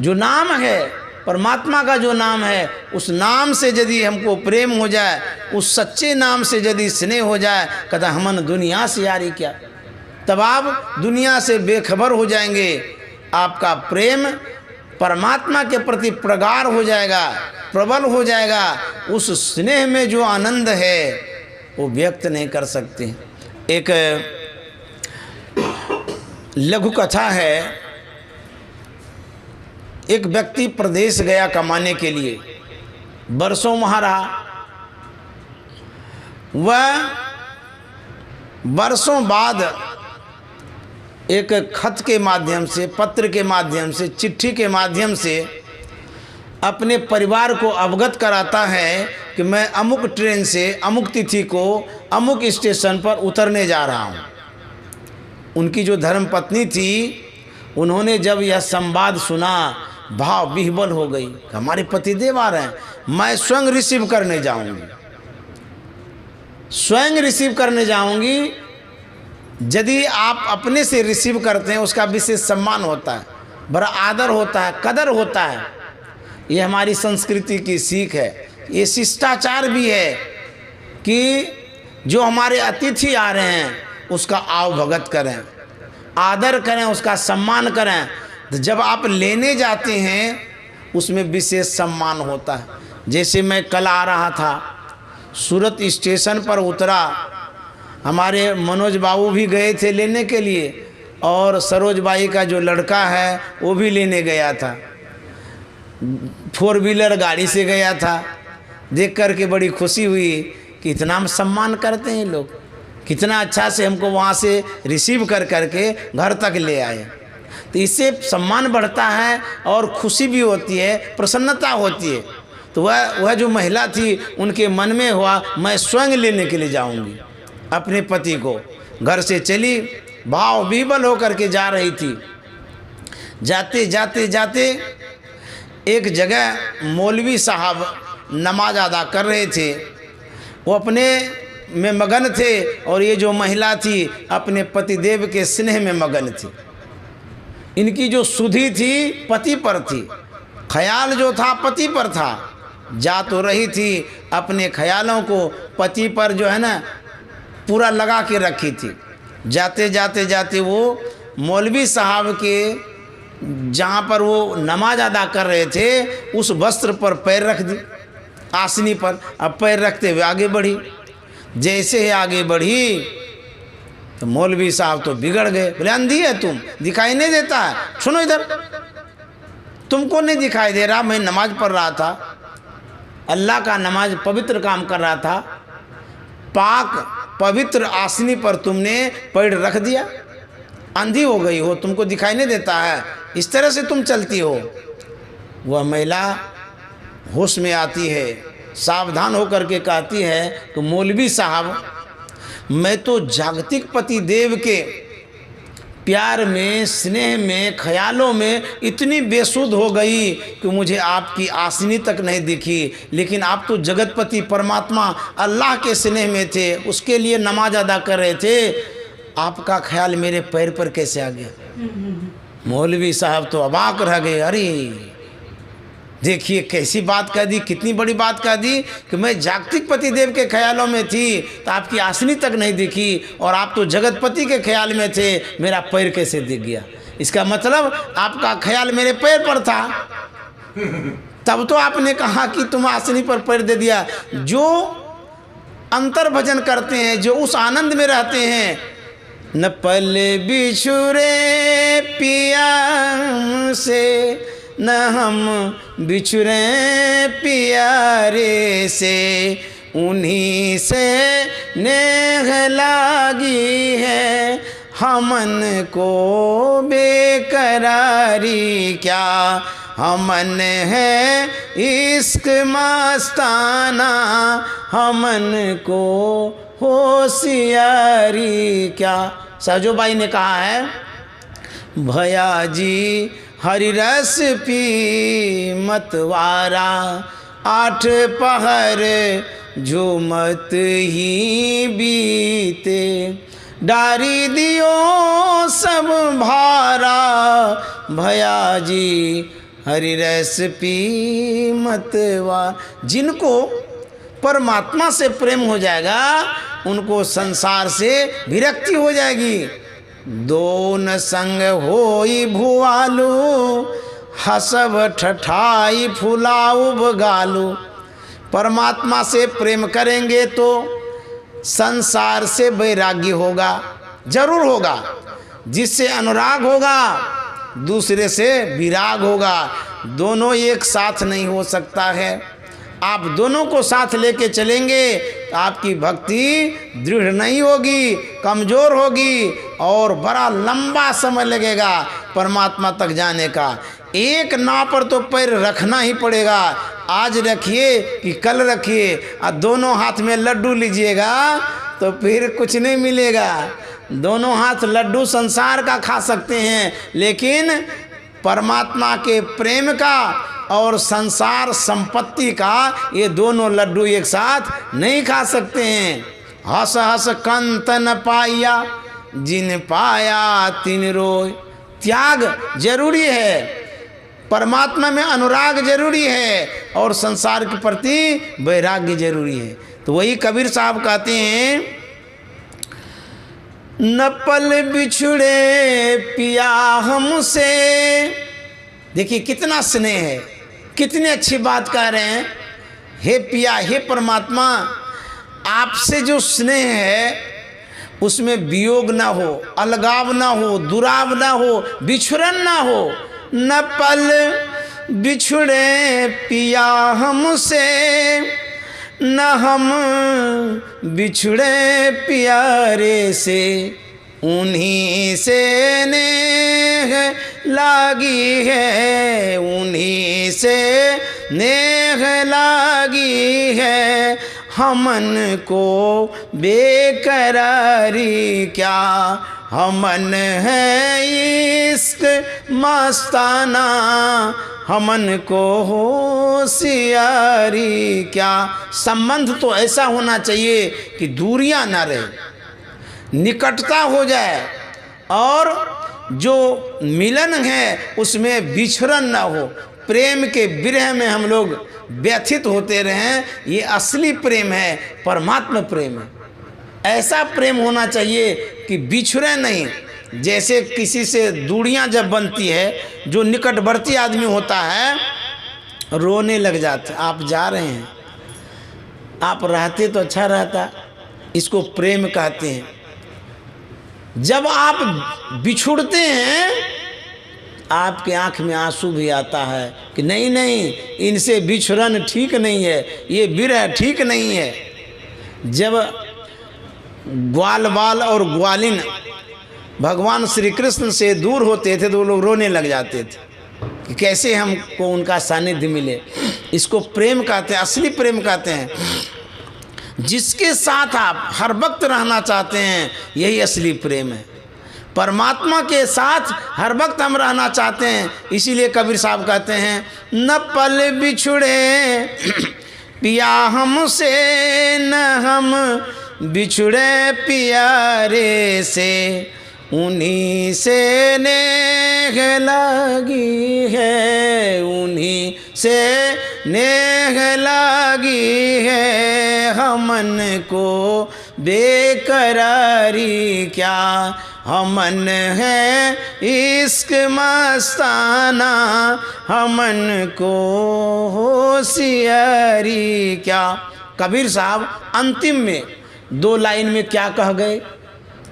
जो नाम है परमात्मा का, जो नाम है उस नाम से यदि हमको प्रेम हो जाए, उस सच्चे नाम से यदि स्नेह हो जाए, कहता हमन दुनिया से यारी क्या। तब आप दुनिया से बेखबर हो जाएंगे, आपका प्रेम परमात्मा के प्रति प्रगाढ़ हो जाएगा, प्रबल हो जाएगा। उस स्नेह में जो आनंद है वो व्यक्त नहीं कर सकते। एक लघु कथा है। एक व्यक्ति प्रदेश गया कमाने के लिए, बरसों वहाँ रहा। वह बरसों बाद एक खत के माध्यम से, पत्र के माध्यम से, चिट्ठी के माध्यम से अपने परिवार को अवगत कराता है कि मैं अमुक ट्रेन से अमुक तिथि को अमुक स्टेशन पर उतरने जा रहा हूँ। उनकी जो धर्मपत्नी थी, उन्होंने जब यह संवाद सुना भाव विह्वल हो गई। हमारे पतिदेव आ रहे हैं, मैं स्वयं रिसीव करने जाऊंगी, स्वयं रिसीव करने जाऊंगी। यदि आप अपने से रिसीव करते हैं उसका विशेष सम्मान होता है, बड़ा आदर होता है, कदर होता है। ये हमारी संस्कृति की सीख है, ये शिष्टाचार भी है कि जो हमारे अतिथि आ रहे हैं उसका आवभगत करें, आदर करें, उसका सम्मान करें। तो जब आप लेने जाते हैं उसमें विशेष सम्मान होता है। जैसे मैं कल आ रहा था, सूरत स्टेशन पर उतरा, हमारे मनोज बाबू भी गए थे लेने के लिए, और सरोज बाई का जो लड़का है वो भी लेने गया था। 4 व्हीलर गाड़ी से गया था। देख कर के बड़ी खुशी हुई कि इतना सम्मान करते हैं लोग, कितना अच्छा से हमको वहाँ से रिसीव कर करके घर तक ले आए। तो इससे सम्मान बढ़ता है और खुशी भी होती है, प्रसन्नता होती है। तो वह जो महिला थी उनके मन में हुआ मैं स्वयं लेने के लिए जाऊंगी अपने पति को। घर से चली, भाव विह्वल होकर के जा रही थी। जाते जाते जाते एक जगह मौलवी साहब नमाज अदा कर रहे थे। वो अपने में मगन थे और ये जो महिला थी अपने पतिदेव के स्नेह में मगन थी। इनकी जो सुधि थी पति पर थी, ख्याल जो था पति पर था। जा तो रही थी, अपने ख्यालों को पति पर जो है ना पूरा लगा के रखी थी। जाते जाते जाते वो मौलवी साहब के जहाँ पर वो नमाज अदा कर रहे थे उस वस्त्र पर पैर रख दी, आसनी पर। अब पैर रखते हुए आगे बढ़ी। जैसे ही आगे बढ़ी तो मौलवी साहब तो बिगड़ गए। बोले अंधी है तुम, दिखाई नहीं देता है? सुनो इधर, तुमको नहीं दिखाई दे रहा? मैं नमाज पढ़ रहा था, अल्लाह का नमाज पवित्र काम कर रहा था, पाक पवित्र आसनी पर तुमने पैर रख दिया। अंधी हो गई हो, तुमको दिखाई नहीं देता है? इस तरह से तुम चलती हो। वह महिला होश में आती है, सावधान होकर के कहती है कि मौलवी साहब, मैं तो जागतिक पति देव के प्यार में, स्नेह में, ख्यालों में इतनी बेसुध हो गई कि मुझे आपकी आसनी तक नहीं दिखी। लेकिन आप तो जगतपति परमात्मा अल्लाह के स्नेह में थे, उसके लिए नमाज अदा कर रहे थे, आपका ख्याल मेरे पैर पर कैसे आ गया? मौलवी साहब तो अबाक रह गए। अरे देखिए कैसी बात कह दी, कितनी बड़ी बात कह दी कि मैं जागतिक पतिदेव के ख्यालों में थी तो आपकी आसनी तक नहीं दिखी, और आप तो जगतपति के ख्याल में थे, मेरा पैर कैसे दिख गया? इसका मतलब आपका ख्याल मेरे पैर पर था। तब तो आपने कहा कि तुम आसनी पर पैर दे दिया। जो अंतर भजन करते हैं, जो उस आनंद में रहते हैं, न पल बिछुरे पिया से, न हम बिछुरे प्यारे से, उन्हीं से नेह लागी है हमन को बेकरारी क्या, हमन है इश्क मस्ताना, हमन को होशियारी क्या। सजोबाई ने कहा है, भैया जी हरि रस पी मतवारा, 8 पहर झूमत ही बीते, डारी दियो सब भारा, भैया जी हरि रस पी मतवारा। जिनको परमात्मा से प्रेम हो जाएगा, उनको संसार से विरक्ति हो जाएगी। दोन संग होई भुआलू, हसब ठठाई फुलाऊ बगालू। परमात्मा से प्रेम करेंगे तो संसार से वैराग्य होगा, जरूर होगा। जिससे अनुराग होगा, दूसरे से विराग होगा। दोनों एक साथ नहीं हो सकता है। आप दोनों को साथ लेके चलेंगे तो आपकी भक्ति दृढ़ नहीं होगी, कमज़ोर होगी और बड़ा लंबा समय लगेगा परमात्मा तक जाने का। एक नाव पर तो पैर रखना ही पड़ेगा। आज रखिए कि कल रखिए, और दोनों हाथ में लड्डू लीजिएगा तो फिर कुछ नहीं मिलेगा। दोनों हाथ लड्डू संसार का खा सकते हैं, लेकिन परमात्मा के प्रेम का और संसार संपत्ति का ये दोनों लड्डू एक साथ नहीं खा सकते हैं। हस हस कंत न पाया, जिन पाया तिन रोय। त्याग जरूरी है, परमात्मा में अनुराग जरूरी है और संसार के प्रति वैराग्य जरूरी है। तो वही कबीर साहब कहते हैं, न पल बिछुड़े पिया हमसे। देखिए कितना स्नेह है, कितनी अच्छी बात कह रहे हैं। हे पिया, हे परमात्मा, आपसे जो स्नेह है उसमें वियोग ना हो, अलगाव ना हो, दुराव ना हो, बिछुड़न ना हो। न पल बिछुड़े पिया हमसे, न हम बिछुड़े प्यारे से, उन्हीं से नेह लागी है, उन्हीं से नेह लागी है, हमन को बेकरारी क्या, हमन है इश्क मस्ताना, हमन को होशियारी क्या। संबंध तो ऐसा होना चाहिए कि दूरियां ना रहे, निकटता हो जाए, और जो मिलन है उसमें बिछड़न ना हो। प्रेम के विरह में हम लोग व्यथित होते रहें, ये असली प्रेम है, परमात्मा प्रेम है। ऐसा प्रेम होना चाहिए कि बिछड़े नहीं। जैसे किसी से दूरियां जब बनती है, जो निकटवर्ती आदमी होता है रोने लग जाता। आप जा रहे हैं, आप रहते तो अच्छा रहता। इसको प्रेम कहते हैं। जब आप बिछुड़ते हैं, आपके आंख में आंसू भी आता है कि नहीं नहीं, इनसे बिछुड़न ठीक नहीं है, ये विरह ठीक नहीं है। जब ग्वाल बाल और ग्वालिन भगवान श्री कृष्ण से दूर होते थे तो वो लोग रोने लग जाते थे कि कैसे हमको उनका सानिध्य मिले। इसको प्रेम कहते हैं, असली प्रेम कहते हैं। जिसके साथ आप हर वक्त रहना चाहते हैं, यही असली प्रेम है। परमात्मा के साथ हर वक्त हम रहना चाहते हैं। इसीलिए कबीर साहब कहते हैं, न पल बिछुड़े पिया हमसे, न हम बिछुड़े प्यारे से, उन्हीं से नेह लगी है, उन्हीं से नेह लगी है, हमन को बेकरारी क्या, हमन है इश्क मस्ताना, हमन को होशियारी क्या। कबीर साहब अंतिम में 2 लाइन में क्या कह गए,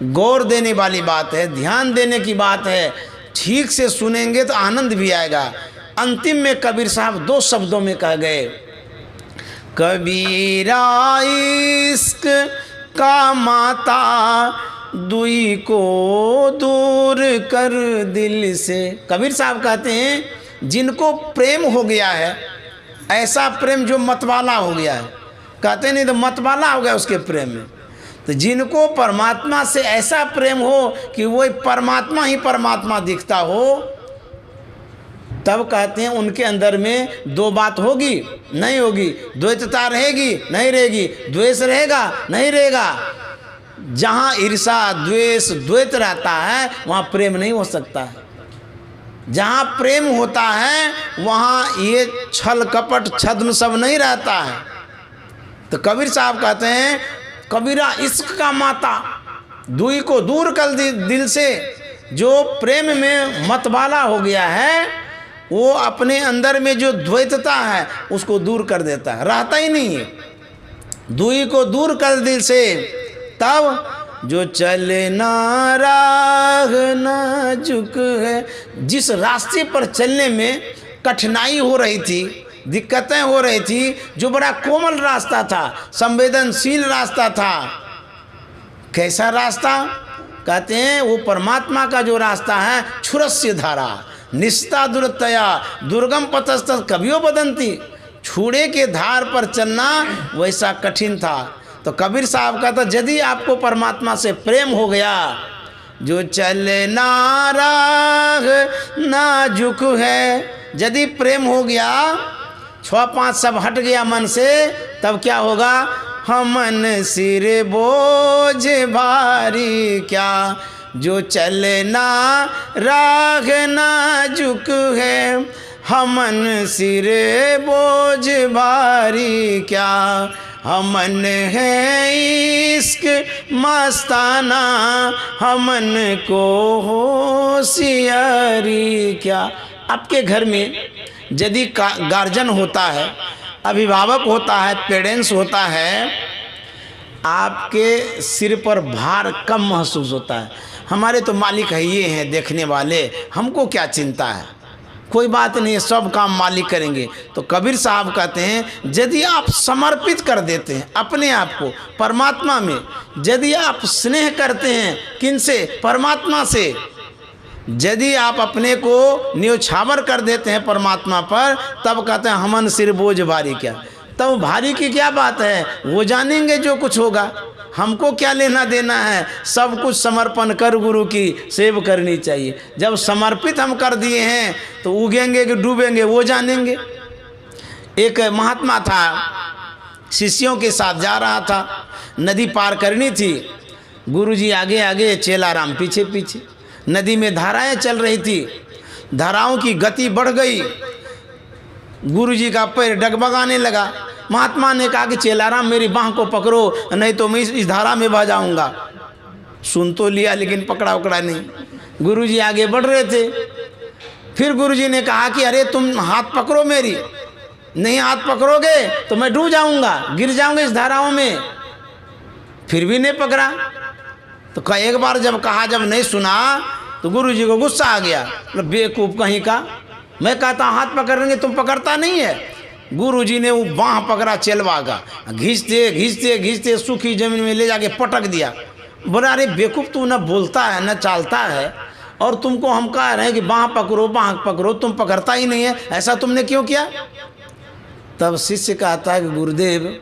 गौर देने वाली बात है, ध्यान देने की बात है, ठीक से सुनेंगे तो आनंद भी आएगा। अंतिम में कबीर साहब 2 शब्दों में कह गए, कबीरा इश्क का माता, दुई को दूर कर दिल से। कबीर साहब कहते हैं जिनको प्रेम हो गया है, ऐसा प्रेम जो मतवाला हो गया है, कहते नहीं तो मतवाला हो गया उसके प्रेम में, तो जिनको परमात्मा से ऐसा प्रेम हो कि वो परमात्मा ही परमात्मा दिखता हो, तब कहते हैं उनके अंदर में 2 बात होगी, नहीं होगी, द्वैतता रहेगी, नहीं रहेगी, द्वेष रहेगा, नहीं रहेगा। जहाँ ईर्षा द्वेष द्वैत रहता है वहाँ प्रेम नहीं हो सकता है। जहाँ प्रेम होता है वहाँ ये छल कपट छद्म सब नहीं रहता है। तो कबीर साहब कहते हैं कबीरा इश्क का माता, दुई को दूर कर दिल से। जो प्रेम में मतवाला हो गया है वो अपने अंदर में जो द्वैतता है उसको दूर कर देता है, रहता ही नहीं है। दुई को दूर कर दिल से, तब जो चले ना राह नाजुक है। जिस रास्ते पर चलने में कठिनाई हो रही थी, दिक्कतें हो रही थी, जो बड़ा कोमल रास्ता था, संवेदनशील रास्ता था, कैसा रास्ता कहते हैं वो परमात्मा का जो रास्ता है, छुरस्य धारा निस्ता दुरतया दुर्गम पतस्त कभियो बदंती। छुड़े के धार पर चलना वैसा कठिन था। तो कबीर साहब का तो यदि आपको परमात्मा से प्रेम हो गया, जो चले ना राह नाजुक है, यदि प्रेम हो गया, 6-5 सब हट गया मन से, तब क्या होगा, हमन सिर बोझ भारी क्या। जो चले ना राह नाजुक है, हमन सिर बोझ भारी क्या। हमन है इश्क मस्ताना, हमन को होशियारी क्या। आपके घर में यदि गार्जियन होता है, अभिभावक होता है, पेरेंट्स होता है, आपके सिर पर भार कम महसूस होता है। हमारे तो मालिक है, ये हैं देखने वाले, हमको क्या चिंता है, कोई बात नहीं, सब काम मालिक करेंगे। तो कबीर साहब कहते हैं यदि आप समर्पित कर देते हैं अपने आप को परमात्मा में, यदि आप स्नेह करते हैं किनसे, परमात्मा से, यदि आप अपने को न्योछावर कर देते हैं परमात्मा पर, तब कहते हैं हमन सिर बोझ भारी क्या। तब भारी की क्या बात है, वो जानेंगे जो कुछ होगा, हमको क्या लेना देना है। सब कुछ समर्पण कर गुरु की सेव करनी चाहिए। जब समर्पित हम कर दिए हैं तो उगेंगे कि डूबेंगे वो जानेंगे। एक महात्मा था, शिष्यों के साथ जा रहा था, नदी पार करनी थी, गुरुजी आगे आगे, चेला राम पीछे पीछे। नदी में धाराएं चल रही थी, धाराओं की गति बढ़ गई, गुरुजी का पैर डगमगाने लगा। महात्मा ने कहा कि चेलाराम मेरी बाँह को पकड़ो, नहीं तो मैं इस धारा में बह जाऊंगा। सुन तो लिया लेकिन पकड़ा उकड़ा नहीं। गुरुजी आगे बढ़ रहे थे, फिर गुरुजी ने कहा कि अरे तुम हाथ पकड़ो मेरी, नहीं हाथ पकड़ोगे तो मैं डूब जाऊंगा, गिर जाऊंगा इस धाराओं में। फिर भी नहीं पकड़ा। तो एक बार जब कहा, जब नहीं सुना तो गुरुजी को गुस्सा आ गया, बेवकूफ़ कहीं का, मैं कहता हाथ पकड़ेंगे तुम पकड़ता नहीं है। गुरुजी ने वो बाँह पकड़ा चेलवा का, घिसते घिसते घिसते सूखी जमीन में ले जाके पटक दिया। बोला अरे बेवकूफ़ तू न बोलता है न चालता है, और तुमको हम कह रहे हैं कि बाँह पकड़ो, तुम पकड़ता ही नहीं है, ऐसा तुमने क्यों किया। तब शिष्य कहता है कि गुरुदेव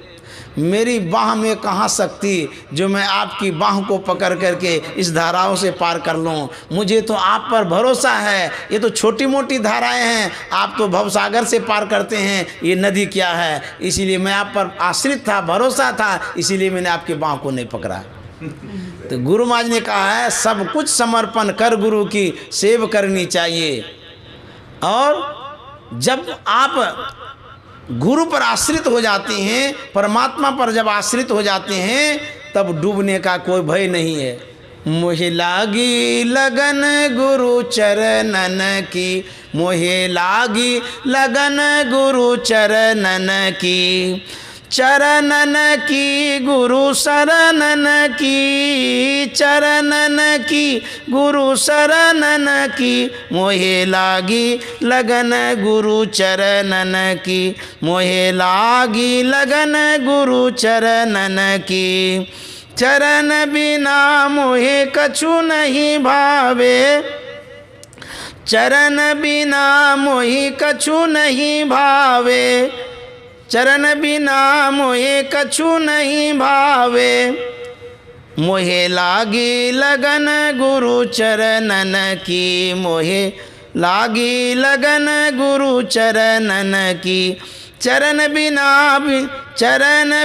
मेरी बाँह में कहाँ शक्ति जो मैं आपकी बाँह को पकड़ करके इस धाराओं से पार कर लूँ। मुझे तो आप पर भरोसा है, ये तो छोटी मोटी धाराएं हैं, आप तो भवसागर से पार करते हैं, ये नदी क्या है। इसीलिए मैं आप पर आश्रित था, भरोसा था, इसीलिए मैंने आपकी बाँह को नहीं पकड़ा। तो गुरु महाराज ने कहा है सब कुछ समर्पण कर गुरु की सेव करनी चाहिए। और जब आप गुरु पर आश्रित हो जाते हैं, परमात्मा पर जब आश्रित हो जाते हैं, तब डूबने का कोई भय नहीं है। मोहे लागी लगन गुरु चरणन की, मोहे लागी लगन गुरु चरणन की, चरणन की गुरु शरणन की, चरणन की गुरु शरणन की, मोहे लागी लगन गुरु चरणन की, मोहे लागी लगन गुरु चरणन की। चरण बिना मोहे कछु नहीं भावे, चरण बिना मोहि कछु नहीं भावे, चरण बिना मोहे कछु नहीं भावे, मोहे लागी लगन गुरु चरणन की, मोहे लागी लगन गुरु चरणन की। चरण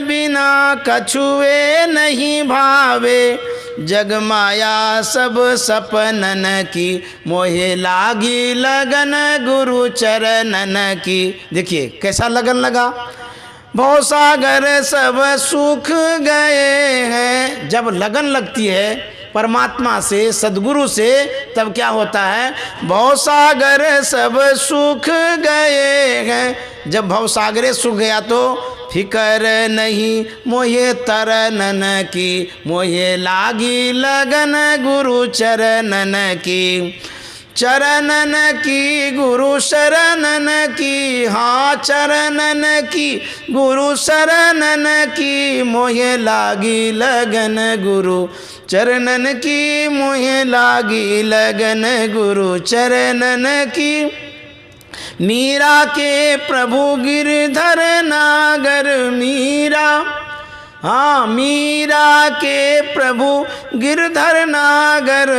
बिना कछुए नहीं भावे, जग माया सब सपनन की, मोहे लागी लगन गुरु चरणन की। देखिए कैसा लगन लगा। भव सागर सब सूख गए हैं। जब लगन लगती है परमात्मा से, सद्गुरु से, तब क्या होता है? भव सागर सब सूख गए हैं। जब भव सागरे सूख गया तो फिकर नहीं मोहे तरनन की, मोहे लागी लगन गुरु चरणन की। चरणन की गुरु शरणन की, हाँ चरणन की गुरु शरणन की, मोहे लागी लगन गुरु चरणन की, मोहे लागी लगन गुरु चरणन की। मीरा के प्रभु गिरधर नागर, मीरा, हाँ मीरा के प्रभु गिरधर नागर,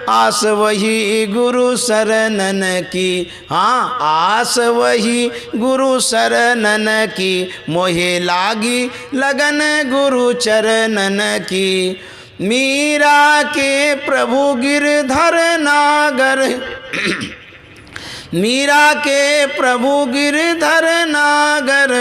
आस वही गुरु शरणन की, हाँ आस वही गुरु शरणन की, मोहे लागी लगन गुरु चरणन की। मीरा के प्रभु गिरधर नागर, मीरा के प्रभु गिरधर नागर,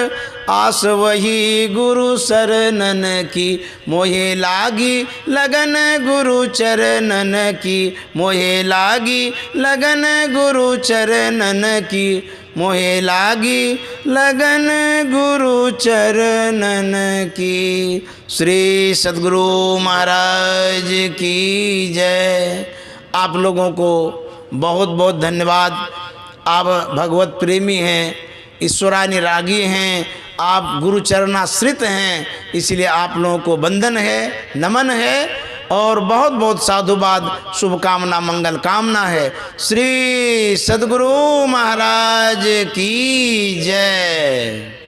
आस वही गुरु शरणन की, मोहे लागी लगन गुरु चरणन की, मोहे लागी लगन गुरु चरणन की, मोहे लागी लगन गुरु चरणन की। श्री सद्गुरु महाराज की जय। आप लोगों को बहुत बहुत धन्यवाद। आप भगवत प्रेमी हैं, ईश्वरानुरागी हैं, आप गुरु चरणाश्रित हैं, इसलिए आप लोगों को वंदन है, नमन है और बहुत बहुत साधुवाद, शुभकामना, मंगल कामना है। श्री सद्गुरु महाराज की जय।